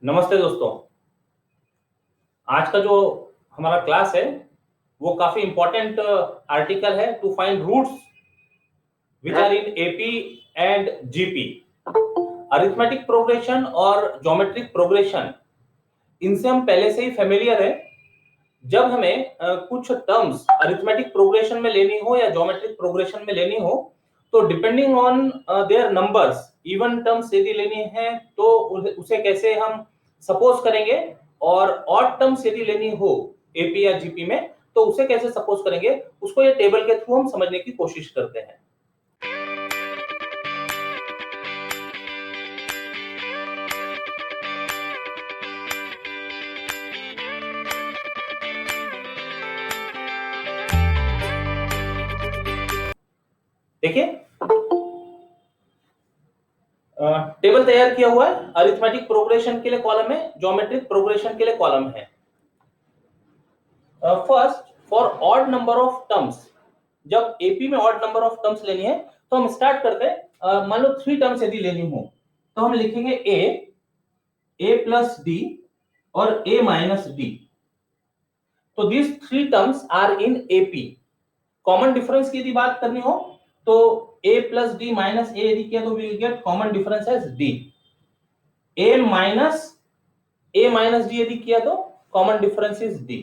नमस्ते दोस्तों। आज का जो हमारा क्लास है वो काफी इंपॉर्टेंट आर्टिकल है to find roots which are in AP and GP. Arithmetic progression और ज्योमेट्रिक प्रोग्रेशन, इनसे हम पहले से ही फेमिलियर है। जब हमें कुछ टर्म्स अरिथमेटिक प्रोग्रेशन में लेनी हो या ज्योमेट्रिक प्रोग्रेशन में लेनी हो, तो depending on their numbers, even terms यदि लेनी है तो उसे कैसे हम सपोज करेंगे, और ऑड टर्म्स यदि लेनी हो एपी या जीपी में तो उसे कैसे सपोज करेंगे, उसको ये टेबल के थ्रू हम समझने की कोशिश करते हैं। देखिए, टेबल तैयार किया हुआ है। अरिथमेटिक प्रोग्रेशन के लिए कॉलम है, ज्योमेट्रिक प्रोग्रेशन के लिए कॉलम है। First, for odd number of terms, जब एपी में ऑड नंबर ऑफ टर्म्स लेनी है तो हम स्टार्ट करते हैं। मान लो 3 टर्म्स यदि लेनी हो तो हम लिखेंगे ए प्लस डी और ए माइनस डी। तो these 3 terms are in AP. Common difference की यदि बात करनी हो तो a plus d minus a यदि किया तो we will get common difference as d। a minus d यदि किया तो कॉमन डिफरेंस इज d।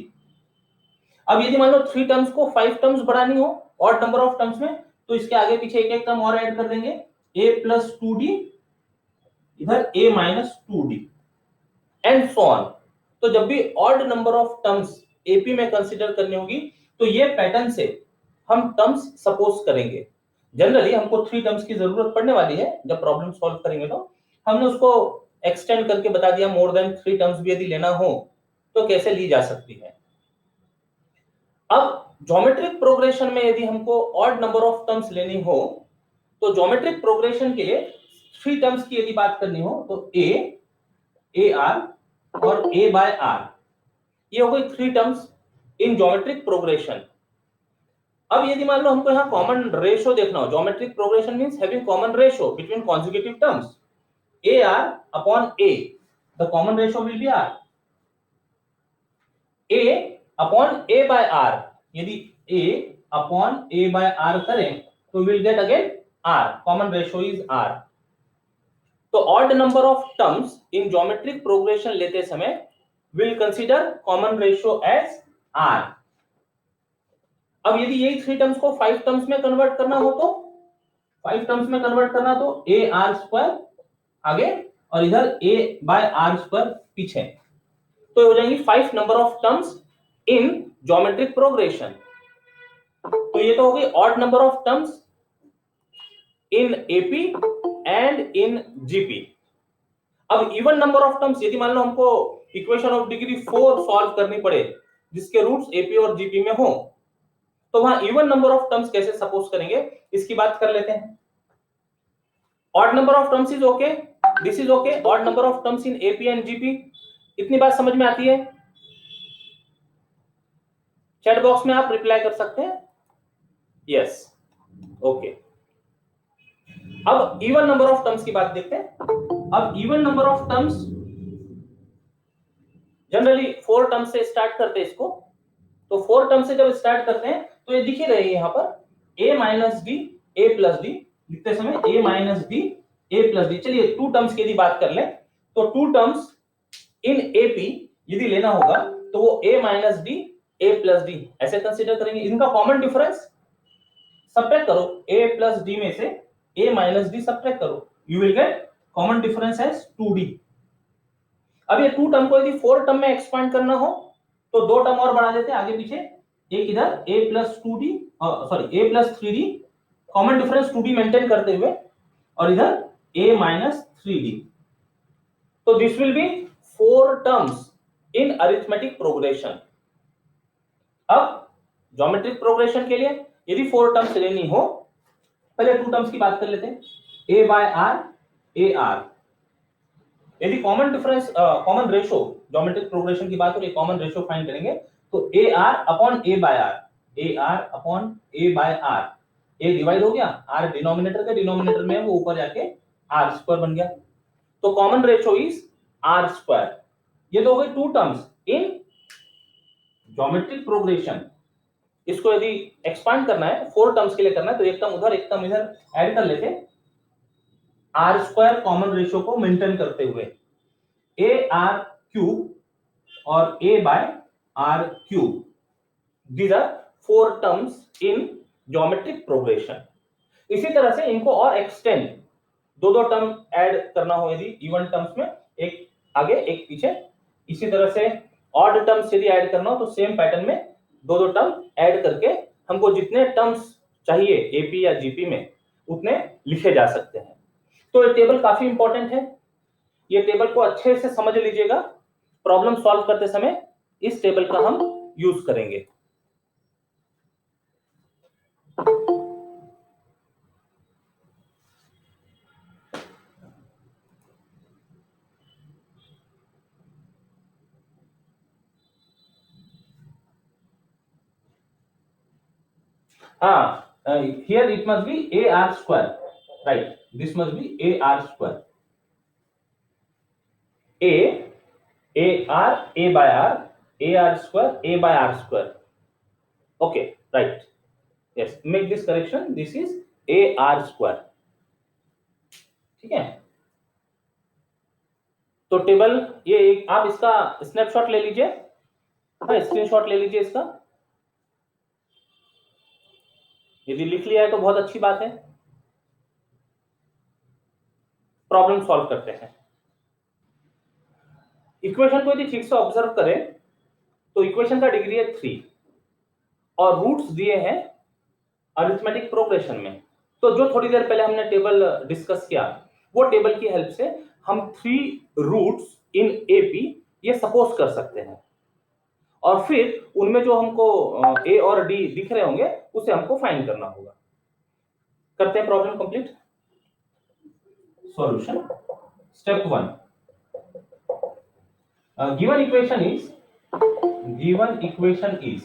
अब यदि मान लो 3 टर्म्स को 5 टर्म्स बढ़ानी हो ऑड नंबर ऑफ टर्म्स में, तो इसके आगे पीछे एक एक टर्म और ऐड कर देंगे, a प्लस 2d, इधर a minus 2d and so on. तो जब भी odd number of terms AP में कंसीडर करनी होगी तो ये पैटर्न से हम टर्म्स सपोज करेंगे। जनरली हमको 3 टर्म्स की जरूरत पड़ने वाली है जब प्रॉब्लम सॉल्व करेंगे, तो हमने उसको एक्सटेंड करके बता दिया मोर देन 3 टर्म्स भी यदि लेना हो तो कैसे ली जा सकती है। अब ज्योमेट्रिक प्रोग्रेशन में यदि हमको ऑड नंबर ऑफ टर्म्स लेनी हो तो ज्योमेट्रिक प्रोग्रेशन के लिए 3 टर्म्स की यदि बात करनी हो तो ए आर और ए बाय आर, ये हो गई 3 टर्म्स इन ज्योमेट्रिक प्रोग्रेशन। अब यदि मान लो हमको यहाँ कॉमन रेशो देखना हो, geometric progression means having common ratio between consecutive terms, a r upon a, the common ratio will be r. A upon a by r, यदि a upon a by r करें तो will get again r, common ratio is r. तो odd number of terms in geometric progression लेते समय will consider common ratio as r. अब यदि यही 3 terms को 5 टर्म्स में कन्वर्ट करना हो तो 5 टर्म्स में कन्वर्ट करना तो ए आर स्क्वायर आगे और इधर ए बाय आर स्क्वायर पीछे, तो हो जाएंगी 5 number of terms in geometric progression. तो ये तो हो गई odd number of terms in AP and in GP. अब इवन नंबर ऑफ टर्म्स, यदि मान लो हमको इक्वेशन ऑफ डिग्री 4 सॉल्व करनी पड़े जिसके रूट्स एपी और जीपी में हो, तो वहां इवन नंबर ऑफ टर्म्स कैसे सपोज करेंगे इसकी बात कर लेते हैं। Odd number of terms is okay, this is okay, odd number of terms in AP and GP, इतनी बात समझ में आती है? चैट बॉक्स में आप रिप्लाई कर सकते हैं यस, ओके। अब इवन नंबर ऑफ टर्म्स की बात देखते हैं। अब even number of terms generally 4 terms से स्टार्ट करते हैं इसको। तो 4 टर्म से जब स्टार्ट करते हैं तो ये दिख ही रही है यहाँ पर a minus d a plus D, लिखते समय a minus d a plus D. चलिए 2 टर्म्स की यदि बात कर लें तो 2 टर्म्स इन एपी यदि लेना होगा तो वो a minus d a plus d ऐसे कंसीडर करेंगे। इनका कॉमन डिफरेंस सब्ट्रैक्ट करो, a प्लस डी में से a माइनस डी सब्ट्रैक्ट करो, you will get common difference as 2d। अब ये 2 टर्म को यदि 4 टर्म में एक्सपांड करना हो तो 2 टर्म और बढ़ा देते हैं आगे पीछे, एक इधर a plus 2d sorry a plus 3d, common difference 2d maintain करते हुए, और इधर a माइनस 3d। तो this will be 4 terms in arithmetic progression. अब ज्योमेट्रिक प्रोग्रेशन के लिए यदि 4 टर्म्स लेनी हो, पहले 2 टर्म्स की बात कर लेते हैं, a by r a r। यदि common difference common ratio geometric progression की बात करें, कॉमन रेशो फाइंड करेंगे तो a r upon a by r, a r upon a by r, a divide हो गया, आर डिनोमिनेटर के डिनोमिनेटर में वो ऊपर जाके आर स्क्वायर बन गया। तो common ratio is r square. ये तो हो गई two terms in geometric progression. इसको यदि एक्सपांड करना है, फोर टर्म्स के लिए करना है, तो एक टर्म उधर एक टर्म इधर ऐड कर लेते, आर स्क्वायर कॉमन रेशियो को मेंटेन करते हुए। ए आर क्यूब और a by r cube, these are four terms in geometric progression. इसी तरह से इनको और एक्सटेंड, दो दो टर्म ऐड करना हो यदि इवन टर्म्स में, एक आगे एक पीछे, इसी तरह से ऑड टर्म्स यदि ऐड करना हो तो सेम पैटर्न में दो दो टर्म ऐड करके हमको जितने टर्म्स चाहिए एपी या जीपी में उतने लिखे जा सकते हैं। तो ये टेबल काफी इंपॉर्टेंट है, ये टेबल को अच्छे से समझ लीजिएगा। प्रॉब्लम सॉल्व करते समय इस टेबल का हम यूज करेंगे। Here it must be a r square, right? This must be a r square. A r, a by r, a r square, a by r square. Okay, right. Yes, make this correction. This is a r square. ठीक है। तो table ये एक, आप इसका snapshot ले लीजिए, हाँ स्क्रीनशॉट ले लीजिए इसका। यदि लिख लिया है तो बहुत अच्छी बात है। प्रॉब्लम सॉल्व करते हैं। इक्वेशन को यदि ठीक से ऑब्जर्व करें तो इक्वेशन का डिग्री है 3 और रूट्स दिए हैं अरिथमेटिक प्रोग्रेशन में। तो जो थोड़ी देर पहले हमने टेबल डिस्कस किया, वो टेबल की हेल्प से हम 3 रूट्स इन एपी ये सपोज कर सकते हैं, और फिर उनमें जो हमको ए और डी दिख रहे होंगे उसे हमको फाइंड करना होगा। करते हैं problem complete. Solution step 1, given equation is.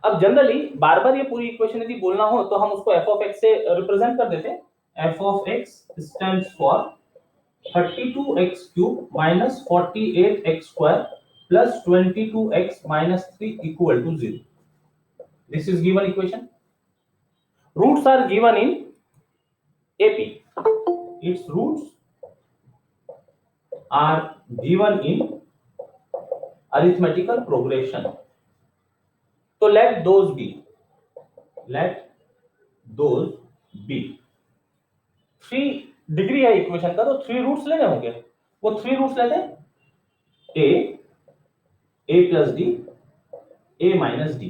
अब जनरली बार बार ये पूरी इक्वेशन यदि बोलना हो तो हम उसको f of x से रिप्रेजेंट कर देते हैं। f of x stands for 32x cube minus 48x square plus 22x minus 3 equal to 0. This is given equation. Roots are given in AP. Its roots are given in arithmetical progression. तो let those be 3 degree है equation का, तो 3 roots लेने होंगे। वो 3 roots लेते हैं a plus D, a minus D,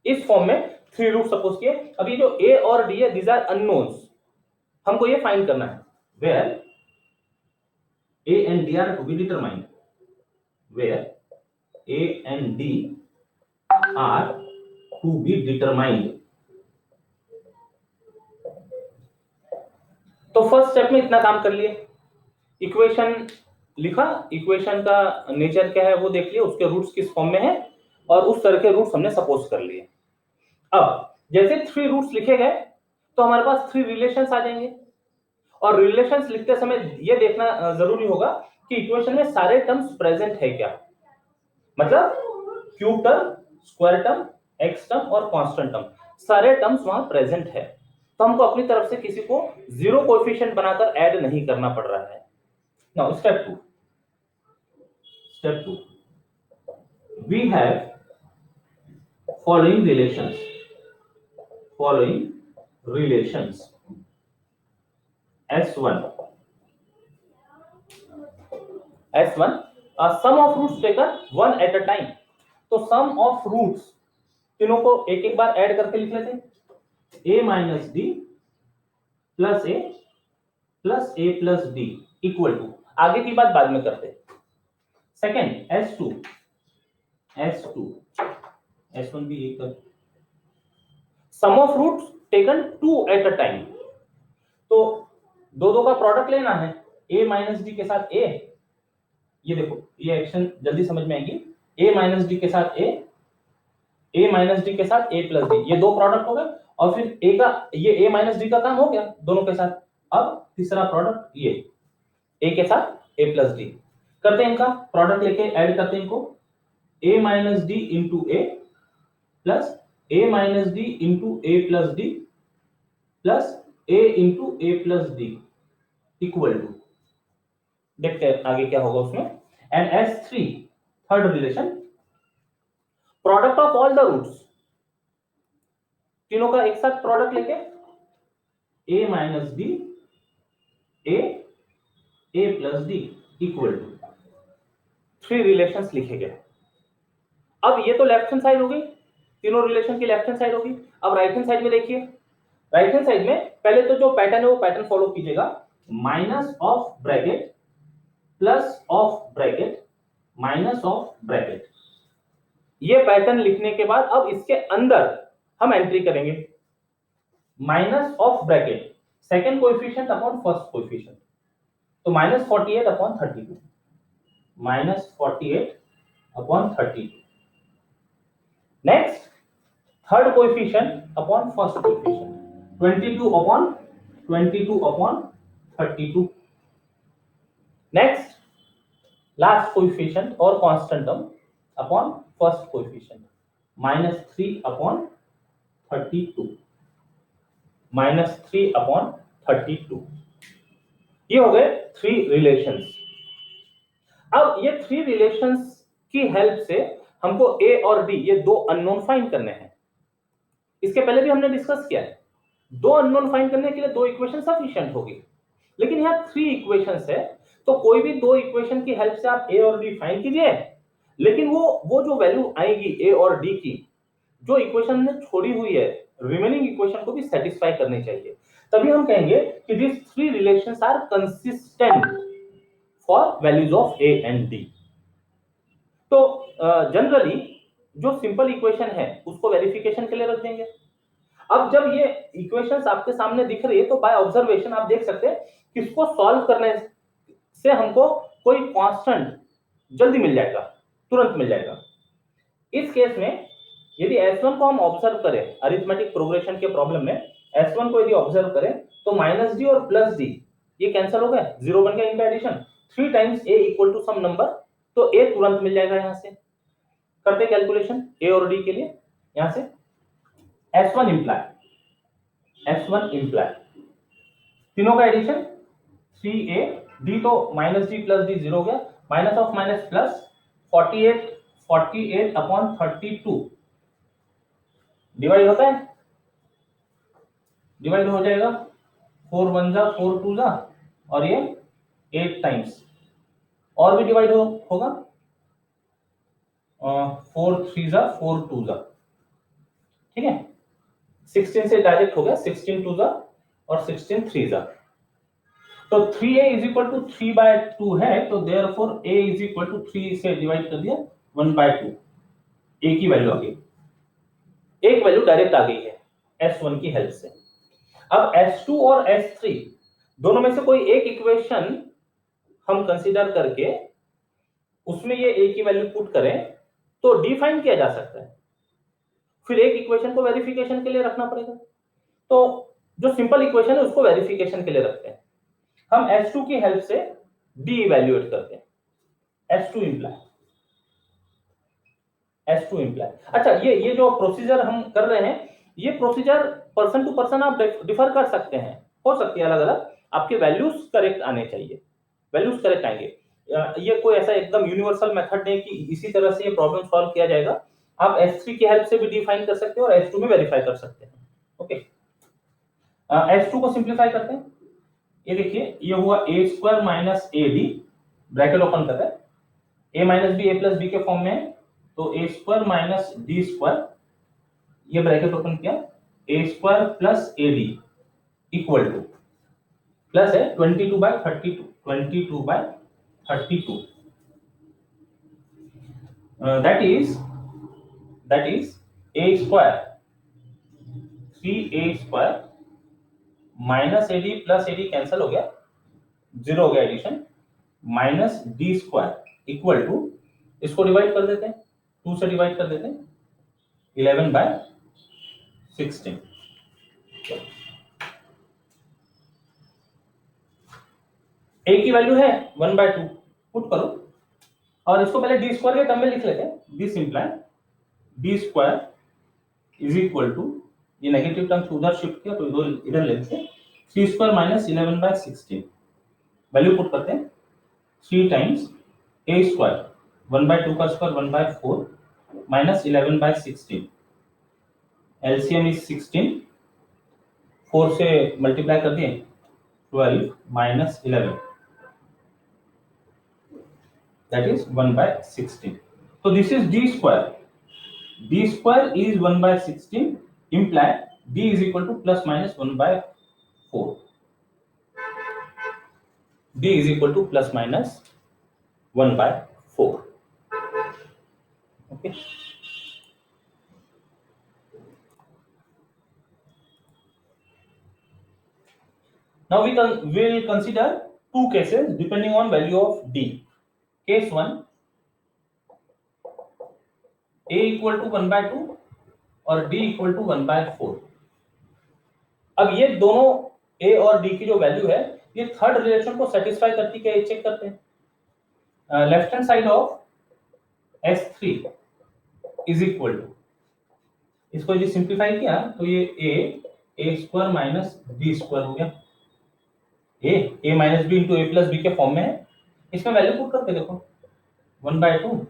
इस फॉर्म में 3 रूट सपोज किए। अब ये जो a और d है, दीज आर अननोन्स, हमको ये फाइंड करना है। Where a and d are to be determined, where a and d are to be determined. तो फर्स्ट स्टेप में इतना काम कर लिए, इक्वेशन लिखा, इक्वेशन का नेचर क्या है वो देख लिए, उसके रूट्स किस फॉर्म में है, और उस तरह के रूट्स हमने सपोज कर लिए। अब जैसे 3 रूट्स लिखे गए तो हमारे पास 3 रिलेशंस आ जाएंगे, और रिलेशंस लिखते समय ये देखना जरूरी होगा कि इक्वेशन में सारे टर्म्स प्रेजेंट है क्या, मतलब cube term, square term, x term और कांस्टेंट टर्म, सारे टर्म्स वहां प्रेजेंट है। तो हमको अपनी तरफ से किसी को जीरो कोएफिशिएंट बनाकर ऐड नहीं करना पड़ रहा है। Now step 2, we have following relations S1 sum of roots taken one at a time। तो sum of roots तीनों को एक एक बार ऐड करके लिख लेते हैं। a minus d plus a plus d equal to, आगे की बात बाद में करते हैं। सेकेंड S1 भी एक कर, sum of roots taken 2 at a time. तो दो का प्रोडक्ट लेना है, a माइनस डी के साथ a, ये देखो ये एक्शन जल्दी समझ में आएगी। a माइनस डी के साथ a माइनस डी के साथ a प्लस डी, ये दो प्रोडक्ट हो गए, और फिर a का ये a माइनस डी का काम हो गया दोनों के साथ। अब तीसरा प्रोडक्ट ये a के साथ a प्लस डी, करते हैं इनका प्रोडक्ट लेके ऐड करते हैं इनको, a minus d into a plus a minus d into a plus d plus a into a plus d equal to, देखते हैं आगे क्या होगा उसमें, and S3 third relation, product of all the roots, तीनों का एक साथ प्रोडक्ट लेके a minus d a plus d equal to, three relations लिखे गए। अब ये तो लेफ्ट हैंड साइड हो गई, तीनों रिलेशन की लेफ्ट हैंड साइड होगी। अब राइट हैंड साइड में देखिए, राइट हैंड साइड में पहले तो जो पैटर्न है वो पैटर्न फॉलो कीजिएगा, minus of bracket plus of bracket minus of bracket, ये पैटर्न लिखने के बाद अब इसके अंदर हम एंट्री करेंगे, minus of bracket second coefficient upon first coefficient, तो -48 upon 32, -48 upon 32, next third coefficient upon first coefficient, 22 upon 32, next last coefficient और constant term upon first coefficient, -3 upon 32, -3 upon 32, ये हो गए थ्री रिलेशंस। अब ये थ्री रिलेशंस की help से हमको ए और डी ये दो अननोन फाइंड करने हैं। इसके पहले भी हमने डिस्कस किया है, दो अननोन फाइंड करने के लिए दो इक्वेशन सफिशिएंट होगी, लेकिन यहाँ थ्री इक्वेशंस है, तो कोई भी दो इक्वेशन की हेल्प से आप ए और डी फाइंड कीजिए, लेकिन वो जो वैल्यू आएगी ए और डी की, जो इक्वेशन ने छोड़ी हुई है रिमेनिंग इक्वेशन को भी सेटिस्फाई करनी चाहिए, तभी हम कहेंगे कि this three relations are consistent for values of a and d. तो जनरली जो सिंपल इक्वेशन है उसको वेरिफिकेशन के लिए रख देंगे। अब जब ये इक्वेशंस आपके सामने दिख रही है तो बाय ऑब्जर्वेशन आप देख सकते हैं कि इसको सॉल्व करने से हमको कोई कांस्टेंट जल्दी मिल जाएगा, तुरंत मिल जाएगा। इस केस में यदि S1 को हम ऑब्जर्व करें, अरिथमेटिक प्रोग्रेशन के प्रॉब्लम में S1 को यदि ऑब्जर्व करें तो माइनस डी और प्लस डी ये कैंसिल हो गए, जीरो बन गया इनका addition, 3 times a equal to some number, तो a तुरंत मिल जाएगा। यहां से करते कैलकुलेशन a और d के लिए, यहां से S1 इंप्लाई तीनों का एडिशन 3a d, तो minus d plus d zero हो गया, minus of minus plus 48 upon 32 divide होता है, डिवाइड हो जाएगा, 4 1 जा 4 2 जा, और ये 8 टाइम्स और भी डिवाइड होगा, 4 3 जा 4 2 जा, ठीक है, 16 से डायरेक्ट हो गया, 16 2 जा और 16 3 जा, तो 3a इज इक्वल टू 3/2 है, तो therefore a is equal to 3 से डिवाइड कर दिया 1/2, a की वैल्यू आ गई, एक वैल्यू डायरेक्ट आ गई है S1 की हेल्प से। अब S2 और S3 दोनों में से कोई एक इक्वेशन हम कंसीडर करके उसमें ये a की वैल्यू पुट करें तो डिफाइन किया जा सकता है, फिर एक इक्वेशन को वेरिफिकेशन के लिए रखना पड़ेगा, तो जो सिंपल इक्वेशन है उसको वेरिफिकेशन के लिए रखते हैं, हम S2 की हेल्प से d इवैल्यूएट करते हैं, S2 इंप्लाई। अच्छा, ये जो प्रोसीजर हम कर रहे हैं, ये प्रोसीजर पर्सन टू पर्सन आप डिफर कर सकते हैं, हो सकती है अलग अलग, आपके वैल्यूज करेक्ट आने चाहिए, वैल्यूज करेक्ट आएंगे, ये कोई ऐसा एकदम यूनिवर्सल मेथड नहीं कि इसी तरह से ये प्रॉब्लम सॉल्व किया जाएगा, आप S3 की हेल्प से भी डिफाइन कर सकते हैं और S2 में वेरीफाई कर सकते हैं। ओके, S2 को सिंप्लीफाई करते हैं, ये देखिए ये हुआ a square minus a d, bracket open करते हैं, a minus b a plus b के फॉर्म में है, तो a square minus d square, ये ब्रैकेट ओपन किया, a square plus a d equal to, plus है 22/32, 22/32, that is a square 3a square minus a d plus a d cancel हो गया, zero हो गया addition, minus d square equal to, इसको divide कर देते हैं, 2 से डिवाइड कर देते हैं, 11/16, a की वैल्यू है 1/2, पुट करो, और इसको पहले डी स्क्वायर के टर्म में लिख लेते हैं. This imply d square is equal to, ये नेगेटिव टर्म उधर शिफ्ट किया तो इधर लेते हैं, 3 स्क्वायर माइनस 11/16. वैल्यू पुट करते हैं, 3 टाइम्स a स्क्वायर 1/2 का स्क्वायर 1/4 माइनस 11/16. एलसीएम इज 16, 4 से मल्टीप्लाई कर दिए 12 माइनस 11, दैट इज 1/16. तो this is d square. d square is 1/16 imply d is equal to plus minus 1/4. d is equal to plus minus 1/4. Okay. Now we will consider two cases depending on value of d. Case 1, a equal to 1/2 और d equal to 1/4. अब ये दोनों a और d की जो value है ये third relation को सेटिस्फाई करती क्या, ये चेक करते हैं. Left hand side of s3 is equal to, इसको यदि सिंप्लीफाई किया तो ये a square minus b square हो गया. a minus b into a plus b के फॉर्म में है. इसमें वैल्यू पुट करके देखो, 1/2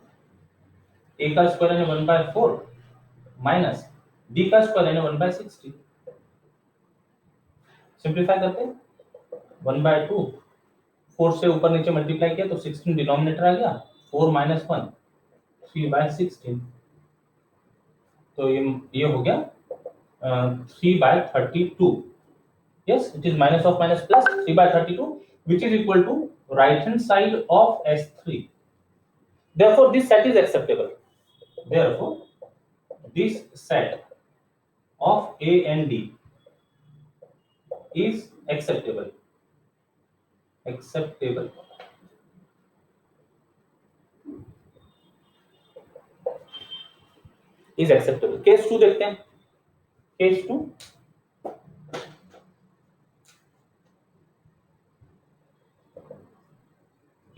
a का स्क्वायर यानी 1/4 माइनस d का स्क्वायर यानी 1/60. सिंप्लीफाई करते हैं, 1/2 4 से ऊपर नीचे मल्टीप्लाई किया तो 16 डिनोमिनेटर आ गया, 4 माइनस 1 3/16. तो ये हो गया 3/32. Yes, it is minus of minus plus 3/32, which is equal to right hand side of S3. Therefore, this set is acceptable. Therefore, this set of A and D is acceptable. Acceptable. Is acceptable. Case 2 देखते हैं. Case 2.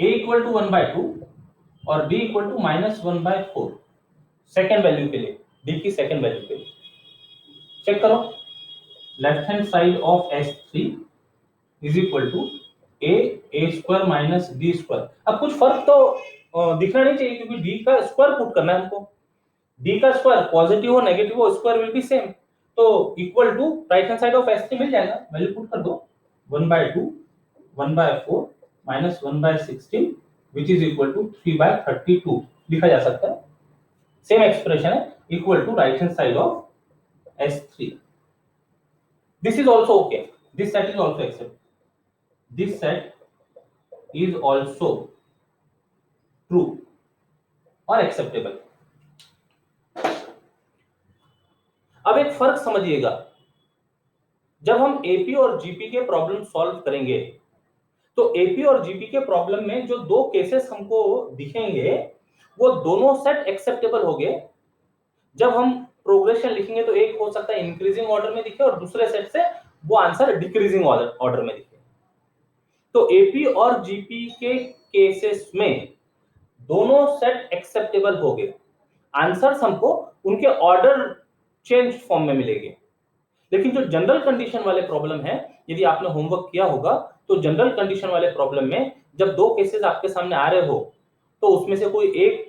A equal to 1/2 और B equal to minus 1/4. Second value के लिए, D की second value के लिए check करो. Left hand side of S3 is equal to a square minus d square. अब कुछ फर्क तो दिखना नहीं चाहिए क्योंकि d का स्क्वायर पुट करना है हमको. d का स्क्वायर पॉजिटिव हो नेगेटिव हो स्क्वायर विल बी सेम. तो equal to right hand side of S3 मिल जाएगा. वैल्यू पुट कर दो, 1/2 1/4 माइनस 1/16 which is equal to 3/32 लिखा जा सकता है. सेम एक्सप्रेशन है, equal to right hand side of S3. This is also okay. This set is also accept. This set is also true और एक्सेप्टेबल. अब एक फर्क समझिएगा, जब हम एपी और जीपी के प्रॉब्लम सॉल्व करेंगे तो एपी और जीपी के प्रॉब्लम में जो दो केसेस हमको दिखेंगे वो दोनों सेट एक्सेप्टेबल होंगे. जब हम प्रोग्रेशन लिखेंगे तो एक हो सकता है इंक्रीजिंग ऑर्डर में दिखे और दूसरे सेट से वो आंसर डिक्रीजिंग ऑर्डर में दिखे. तो एपी और जीपी के केसेस में दोनों सेट एक्सेप्टेबल होंगे. आंसर्स हमको उनके ऑर्डर चेंज फॉर्म में मिलेंगे. लेकिन जो जनरल कंडीशन वाले प्रॉब्लम है, यदि आपने होमवर्क किया होगा तो जनरल कंडीशन वाले प्रॉब्लम में जब दो केसेस आपके सामने आ रहे हो तो उसमें से कोई एक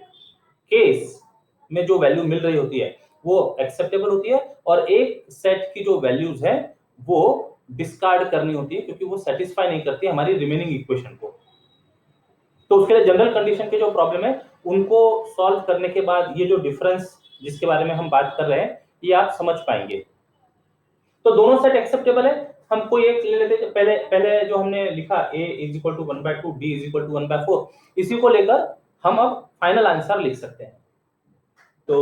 केस में जो वैल्यू मिल रही होती है वो एक्सेप्टेबल होती है और एक सेट की जो वैल्यूज है वो डिस्कार्ड करनी होती है क्योंकि वो सेटिस्फाई नहीं करती हमारी रिमेनिंग इक्वेशन को. तो उसके लिए जनरल कंडीशन के जो प्रॉब्लम है उनको सॉल्व करने के बाद ये जो डिफरेंस जिसके बारे में हम बात कर रहे हैं ये आप समझ पाएंगे. तो दोनों सेट एक्सेप्टेबल है. हम कोई एक ले लेते हैं. पहले जो हमने लिखा a is equal to 1/2 d is equal to 1/4, इसी को लेकर हम अब फाइनल आंसर लिख सकते हैं. तो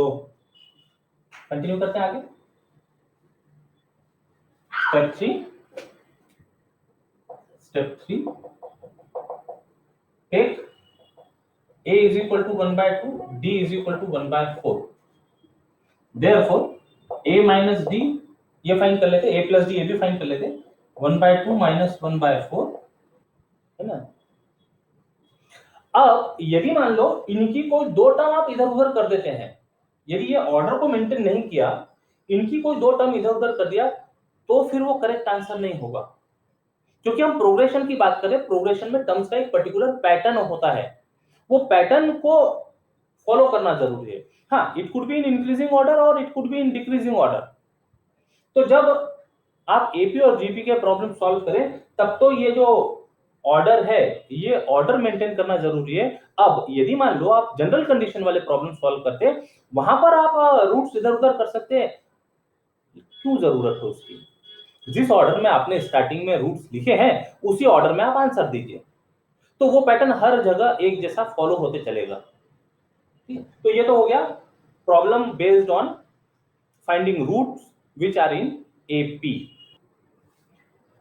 कंटिन्यू करते हैं आगे. Step 3 take a is equal to 1/2 d is equal to 1/4. therefore a minus d ये फाइंड कर लेते, a प्लस डी ये भी फाइंड कर लेते. 1/2 माइनस 1/4 है ना. अब यदि मान लो इनकी कोई दो टर्म आप इधर उधर कर देते हैं, यदि ये ऑर्डर को मेंटेन नहीं किया, इनकी कोई दो टर्म इधर उधर कर दिया, तो फिर वो करेक्ट आंसर नहीं होगा। क्योंकि हम प्रोग्रेशन की बात करें, प्रोग्रेशन में टर्म्स का एक पर्टिकुलर पैटर्न होता है, वो पैटर्न को फॉलो करना जरूरी है। हाँ, it could be in increasing order और it could be in decreasing order. तो जब आप एपी और जीपी के प्रॉब्लम सॉल्व करें, तब तो ये जो ऑर्डर है, ये ऑर्डर मेंटेन करना जरूरी है। अब यदि मान लो आप जनरल कंडीशन वाले प्रॉब्लम सॉल्व करते हैं, वहां पर आप रूट्स इधर उधर कर सकते हैं, क्यों जरूरत है उसकी? जिस ऑर्डर में आपने स्टार्टिंग में रूट्स लिखे हैं, उसी ऑर्डर में आप आंसर दीजिए, तो वो पैटर्न हर जगह एक जैसा फॉलो होते चलेगा। तो ये तो हो गया problem based on finding roots which are in AP.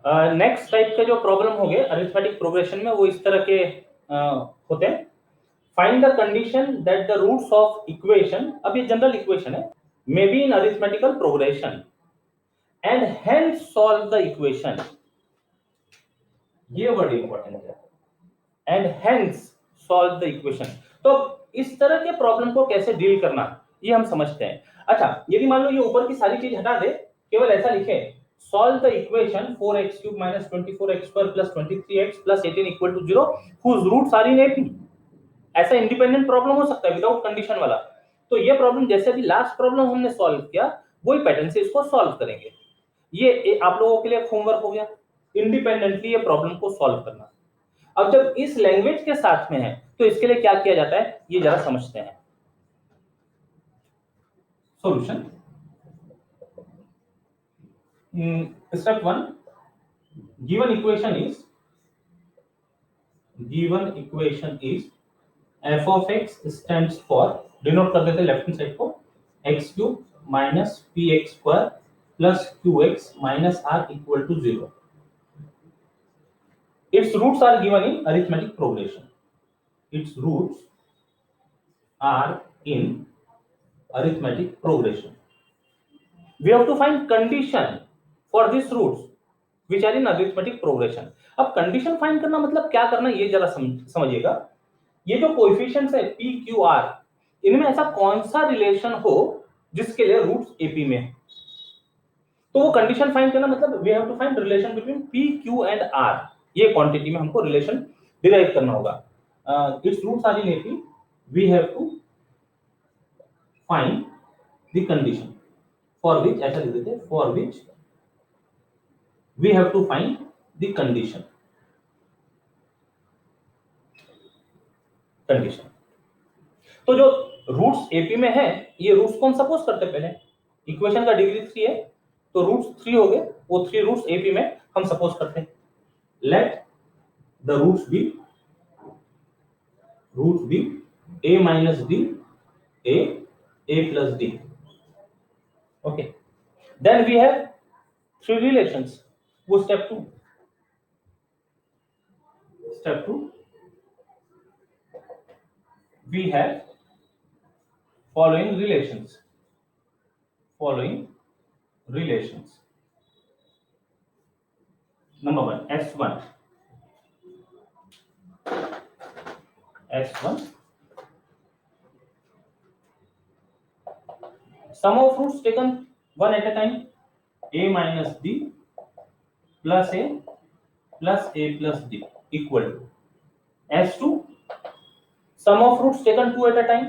Next type के जो प्रॉब्लम हो गए अरिथमेटिक प्रोग्रेशन में, वो इस तरह के होते हैं। Find the condition that the roots of equation, अब ये जनरल इक्वेशन है, may be in arithmetical progression and hence solve the equation. ये वर्ड इंपॉर्टेंट है, and hence solve the equation. तो इस तरह के प्रॉब्लम को कैसे डील करना, ये हम समझते हैं। अच्छा, यदि मान लो ये ऊपर की सारी चीज हटा दे, केवल ऐसा लिखे solve the equation 4x³ - 24x² + 23x + 18 = 0 whose roots are in AP। ऐसा इंडिपेंडेंट प्रॉब्लम हो सकता है विदाउट कंडीशन वाला। तो ये प्रॉब्लम जैसे अभी लास्ट प्रॉब्लम हमने सॉल्व किया, वही पैटर्न से इसको सॉल्व करेंगे। ये आप लोगों के लिए होमवर्क हो गया, इंडिपेंडेंटली ये प्रॉब्लम को सॉल्व करना। अब जब इस लैंग्वेज के साथ में है, तो इसके लिए क्या किया जाता है, ये जरा समझते हैं। Solution step 1, given equation is f of x stands for, denote कर देते लेफ्ट हैंड साइड को, x³ - px² + qx - r = 0। its roots are given in arithmetic progression। its roots are in arithmetic progression। we have to find condition for these roots which are in arithmetic progression। अब condition find करना मतलब क्या करना, ये जरा समझिएगा। ये जो कोएफिशिएंट्स है p q r, इनमें ऐसा कौन सा रिलेशन हो जिसके लिए रूट्स एपी में है, तो वो कंडीशन फाइंड करना मतलब we have to find relation between p q and r। ये क्वांटिटी में हमको रिलेशन डिराइव करना होगा। It's roots are in AP, we have to find the condition for which, ऐसा लिख देते हैं, for which we have to find the condition. तो जो रूट्स एपी में है, ये रूट्स को हम सपोज करते हैं, पहले इक्वेशन का डिग्री 3 है, तो रूट्स 3 हो गए, वो 3 रूट्स एपी में हम सपोज करते हैं। Let the roots be a minus d, a plus d। okay, then we have 3 relations। वो step 2 we have following relations। number 1, s1 sum of fruits taken one at a time, a minus d plus a plus d equal to s2 sum of fruits taken two at a time,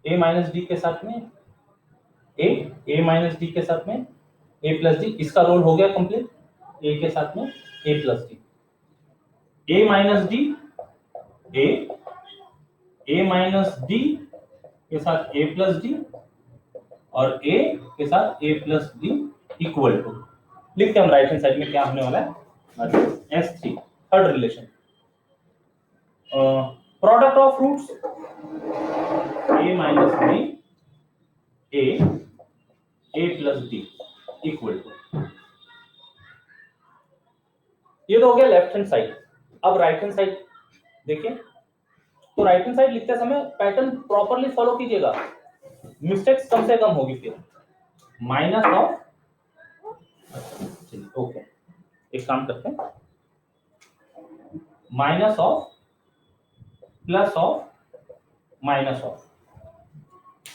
a minus d के साथ में a minus d के साथ में a plus d, इसका role हो गया complete, a के साथ में a plus d, a minus d a minus d के साथ a plus d और a के साथ a plus d equal to, लिखते हैं हम राइट हैंड साइड में क्या होने वाला है, s3 third relation. Product of roots a minus d a plus d equal to, ये तो हो गया लेफ्ट हैंड साइड। अब राइट हैंड साइड देखिए, तो राइट हैंड साइड लिखते समय पैटर्न प्रॉपर्ली फॉलो कीजिएगा, मिस्टेक्स कम से कम होगी। फिर माइनस ऑफ, ओके, एक काम करते हैं, minus of plus of minus of.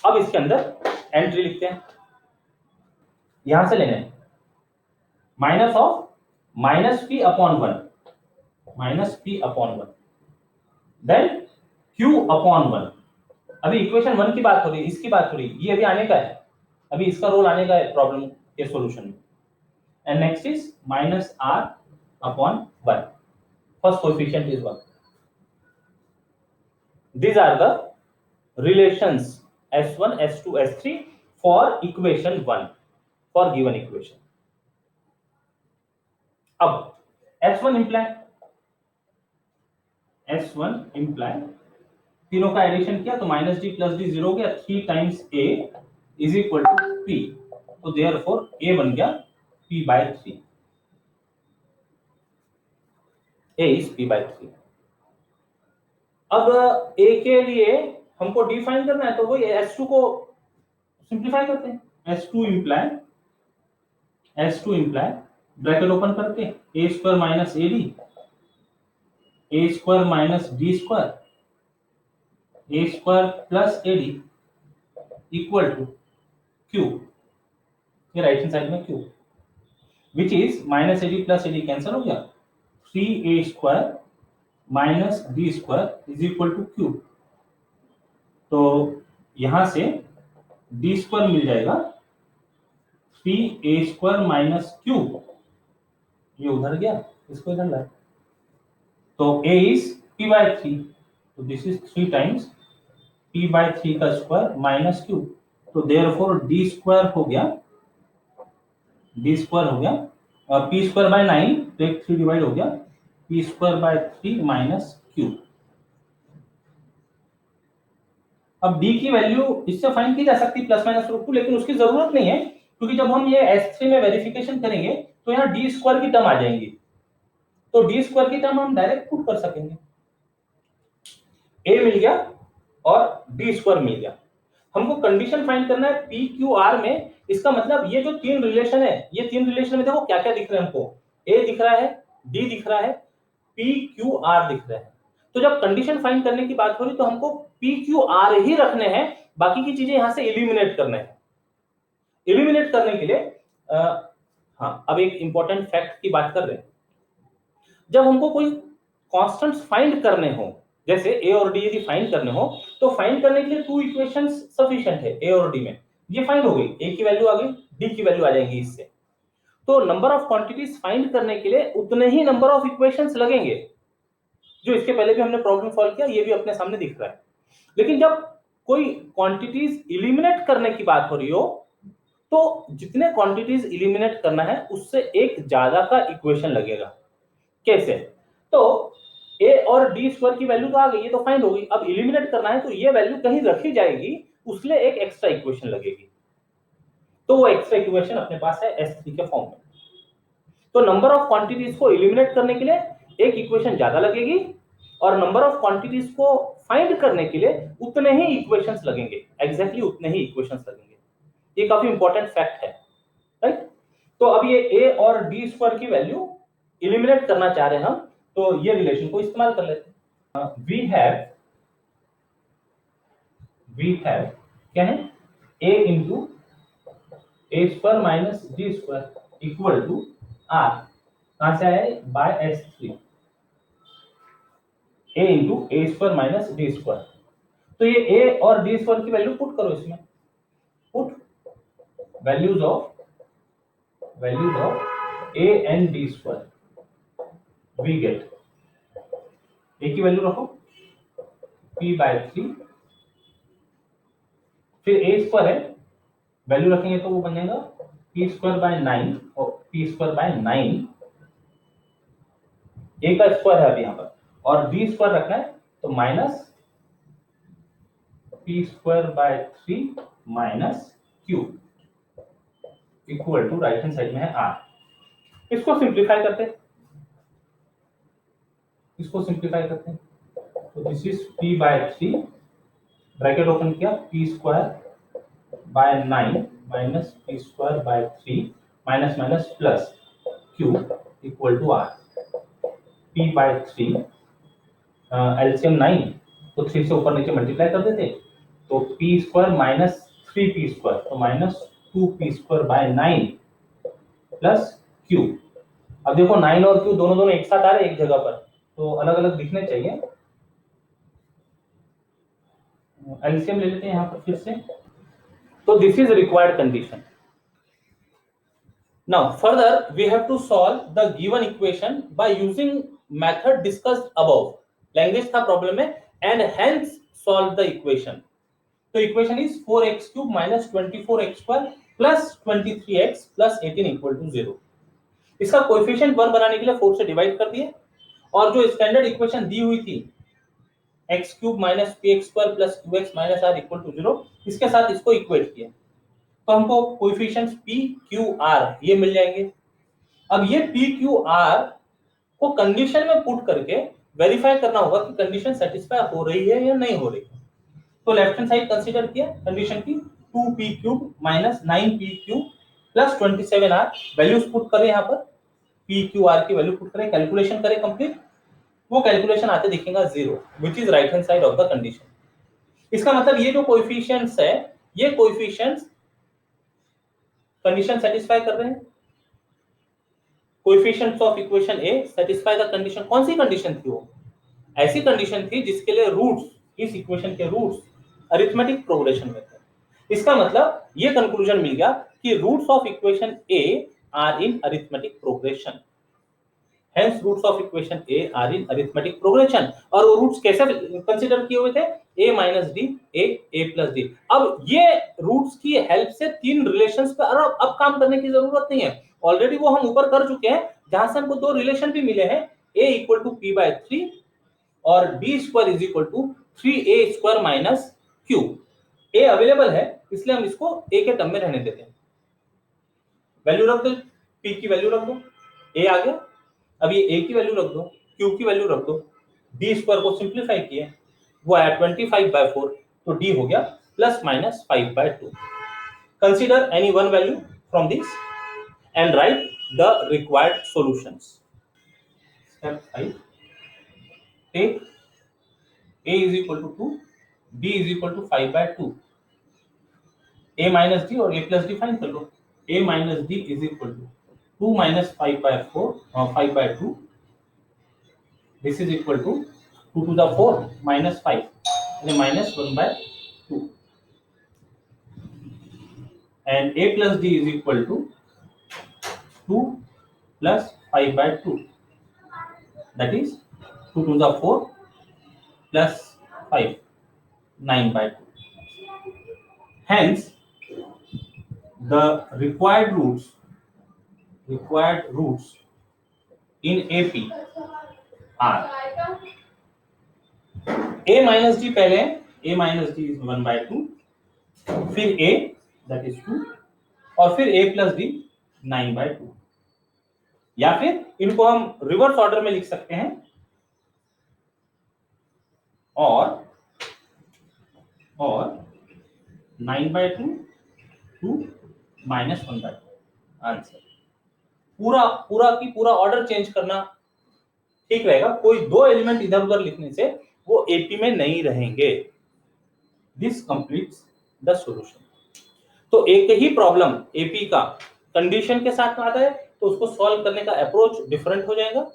अब इसके अंदर एंट्री लिखते हैं, यहां से लेने minus of minus p upon one, minus p upon one, then q upon one. अभी इक्वेशन वन की बात हो रही है, इसकी बात हो रही है, ये अभी आने का है, अभी इसका रोल आने का है प्रॉब्लम के सॉल्यूशन में। And next is minus r upon one, first coefficient is one. These are the relations S1, S2, S3 for equation 1, for given equation. अब S1 imply तीनों का एडिशन किया तो minus d plus d zero हो गया, 3 times a is equal to p, तो therefore a बन गया p by 3, a is p by 3। अब ए के लिए हमको डिफाइन करना है, तो वही S2 को सिंप्लीफाई करते हैं। S2 इम्प्लाई ब्रैकेट ओपन करके a square minus a d, a square minus d square, a square plus a d equal to q, ये राइट हैंड साइड में q, which is minus a d plus a d cancel हो गया, 3a square minus d square is equal to q. तो यहां से D square मिल जाएगा 3a square minus Q, ये उधर गया, इसको इधर लाए, तो a इज p बाय 3, तो this is 3 times p by 3 का स्क्वायर माइनस क्यू, तो देयरफॉर d स्क्वायर हो गया, p स्क्वायर बाय 9, तो 3 डिवाइड हो गया, p square by 3 minus Q. अब d की वैल्यू इससे फाइंड की जा सकती है प्लस माइनस रूट 2, लेकिन उसकी जरूरत नहीं है, क्योंकि जब हम ये S3 में वेरिफिकेशन करेंगे तो यहाँ d स्क्वायर की टर्म आ जाएंगी, तो d स्क्वायर की टर्म हम डायरेक्ट पुट कर सकेंगे, a मिल गया और d स्क्वायर मिल गया। हमको कंडीशन फाइंड करना है पी क्यू आर में, इसका मतलब ये जो तीन रिलेशन है, ये तीन रिलेशन में देखो क्या क्या दिख रहे हैं हमको, a दिख रहा है, d दिख रहा है, पी क्यू आर दिख रहा है। तो जब कंडीशन फाइंड करने की बात हो रही तो हमको पी क्यू आर ही रखने हैं, बाकी की चीजें यहां से एलिमिनेट करने हैं। एलिमिनेट करने के लिए हाँ, अब एक इंपॉर्टेंट फैक्ट की बात कर रहे हैं, जब हमको कोई कांस्टेंट्स फाइंड करने हो, जैसे ए और डी यदि फाइंड करने हो, तो फाइंड करने के लिए 2 इक्वेशंस सफिशिएंट है ए और डी में, ये फाइंड हो गई, ए की वैल्यू आ गई, डी की वैल्यू आ जाएगी इससे। तो नंबर ऑफ क्वांटिटीज फाइंड करने के लिए उतने ही नंबर ऑफ इक्वेशंस लगेंगे, जो इसके पहले भी हमने प्रॉब्लम सॉल्व किया, ये भी अपने सामने दिख रहा है। लेकिन जब कोई क्वांटिटीज इलिमिनेट करने की बात हो रही हो, तो जितने क्वांटिटीज इलिमिनेट करना है उससे एक ज्यादा का इक्वेशन लगेगा। कैसे? तो ए और डी स्क्वायर की वैल्यू तो आ गई, ये तो फाइंड हो गई, अब इलिमिनेट करना है तो ये वैल्यू कहीं रखी जाएगी, उसके लिए एक एक्स्ट्रा इक्वेशन लगेगी, तो वो एक्स्ट्रा इक्वेशन अपने पास है S3 के फॉर्म में। तो नंबर ऑफ क्वांटिटीज को इलिमिनेट करने के लिए एक इक्वेशन ज्यादा लगेगी, और नंबर ऑफ क्वांटिटीज को फाइंड करने के लिए उतने ही इक्वेशंस लगेंगे, एग्जैक्टली उतने ही इक्वेशंस लगेंगे। ये काफी इंपॉर्टेंट फैक्ट है, राइट? तो अब ये ए और डी स्क्वायर की वैल्यू इलिमिनेट करना चाह रहे हैं हम, तो ये रिलेशन को इस्तेमाल कर लेते हैं। वी हैव क्या है, a into a square minus d square equal to r, कहां से आया, by S3, a into a square minus d square. तो ये a और d स्क्वायर की वैल्यू पुट करो इसमें, put values of a and d square, we get a की वैल्यू रखो p बाय 3, फिर a स्क्वायर है, वैल्यू रखेंगे तो वो बन जाएगा p स्क्वायर बाय 9, और p स्क्वायर बाय 9, a का स्क्वायर है अभी यहाँ पर, और d स्क्वायर रखना है तो minus p square by 3 minus q equal to right hand side में है r। इसको सिंप्लीफाई करते हैं, तो this is p by 3, bracket open किया, p square by 9 minus p square by 3 minus plus q equal to r, p by 3 LCM 9, तो 3 से ऊपर नीचे मल्टीप्लाई कर देते, तो p square minus 3p square, तो minus 2p square by 9 plus q. अब देखो 9 और क्यू दोनों एक साथ आ रहे हैं एक जगह पर, तो अलग अलग दिखने चाहिए। एलसीएम ले लेते हैं यहाँ पर फिर से, तो this is required condition. Now further we have to solve the given equation by using method discussed above. Language था प्रॉब्लम में, and hence solve the equation. तो equation is 4x cube minus 24x square plus 23x plus 18 equal to 0। इसका coefficient 1 बनाने के लिए 4 से divide कर दिए, और जो स्टैंडर्ड इक्वेशन दी हुई थी x cube minus px square plus 2x minus r equal to 0, इसके साथ इसको इक्वेट किया, तो हमको कोएफिशिएंट्स p q r ये मिल जाएंगे। अब ये p q r को कंडीशन में पुट करके वेरीफाई करना होगा कि कंडीशन सेटिस्फाई हो रही है या नहीं हो रही है। तो लेफ्ट हैंड साइड कंसीडर किया कंडीशन की, 2p cube minus 9p cube plus 27r, values put करें यहाँ पर, p q r की वैल्यू पुट करें, कैलकुलेशन करें कंप्लीट, वो कैलकुलेशन आते दिखेगा 0 which is right hand side of the condition. इसका मतलब ये जो कोएफिशिएंट्स है, ये कोएफिशिएंट्स कंडीशन सेटिस्फाई कर रहे हैं। Coefficients of equation A satisfy the condition. कौन सी कंडीशन थी वो? ऐसी कंडीशन थी जिसके लिए रूट्स, इस इक्वेशन के रूट्स अरिथमेटिक प्रोग्रेशन में थे। इसका मतलब ये कंक्लूजन मिल गया कि roots of equation are in arithmetic progression, hence roots of equation are in arithmetic progression. और वो रूट्स कैसे कंसीडर किए हुए थे? a minus d, a plus d. अब ये रूट्स की हेल्प से तीन रिलेशंस पर अब काम करने की जरूरत नहीं है, ऑलरेडी वो हम ऊपर कर चुके हैं, जहां से हमको दो रिलेशन भी मिले हैं, a equal to p by 3 और b square is equal to 3a square minus q. a available है इसलिए हम इसको a के टर्म में रहने देते हैं, वैल्यू रख दो, p की वैल्यू रख दो, a आ गया। अब ये a की वैल्यू रख दो, q की वैल्यू रख दो, d स्क्वायर को सिंप्लीफाई किए, वो आया 25/4, तो d हो गया plus minus 5/2। Consider any one value from this and write the required solutions. Step 5, take a is equal to 2, b is equal to 5/2, a minus d और a plus d फाइंड कर लो। a minus d is equal to 2 minus 5/4 5/2, this is equal to 2 to the 4 minus 5 यानी minus 1/2, and a plus d is equal to 2 plus 5/2, that is 2 to the 4 plus 5 9/2. Hence the required roots in AP are a minus d, पहले a minus d is 1/2, फिर a that is 2 और फिर a plus d 9/2, या फिर इनको हम reverse order में लिख सकते हैं, और 9/2 2 minus 1/2 आंसर। पूरा की पूरा ऑर्डर चेंज करना ठीक रहेगा, कोई दो एलिमेंट इधर उधर लिखने से वो एपी में नहीं रहेंगे। This completes the solution. तो एक ही प्रॉब्लम एपी का कंडीशन के साथ आता है तो उसको सॉल्व करने का अप्रोच डिफरेंट हो जाएगा,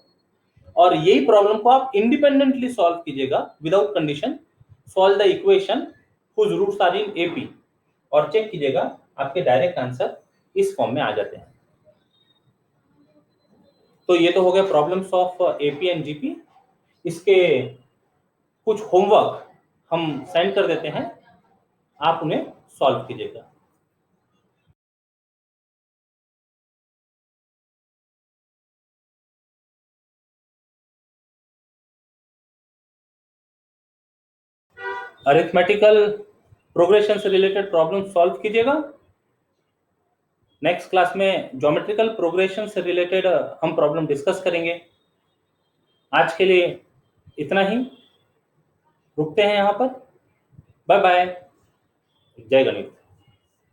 और यही प्रॉब्लम को आप इंडिपेंडेंटली सॉल्व कीजिएगा without condition, solve the equation whose roots are in AP, और चेक कीजिएगा आपके डायरेक्ट आंसर इस फॉर्म में आ जाते हैं। तो ये तो हो गया problems of AP and GP. इसके कुछ होमवर्क हम सेंड कर देते हैं, आप उन्हें सॉल्व कीजिएगा। अरिथमेटिकल प्रोग्रेशन से रिलेटेड प्रॉब्लम सॉल्व कीजिएगा। नेक्स्ट क्लास में ज्योमेट्रिकल प्रोग्रेशन से रिलेटेड हम प्रॉब्लम डिस्कस करेंगे। आज के लिए इतना ही, रुकते हैं यहाँ पर। बाय बाय, जय गणित।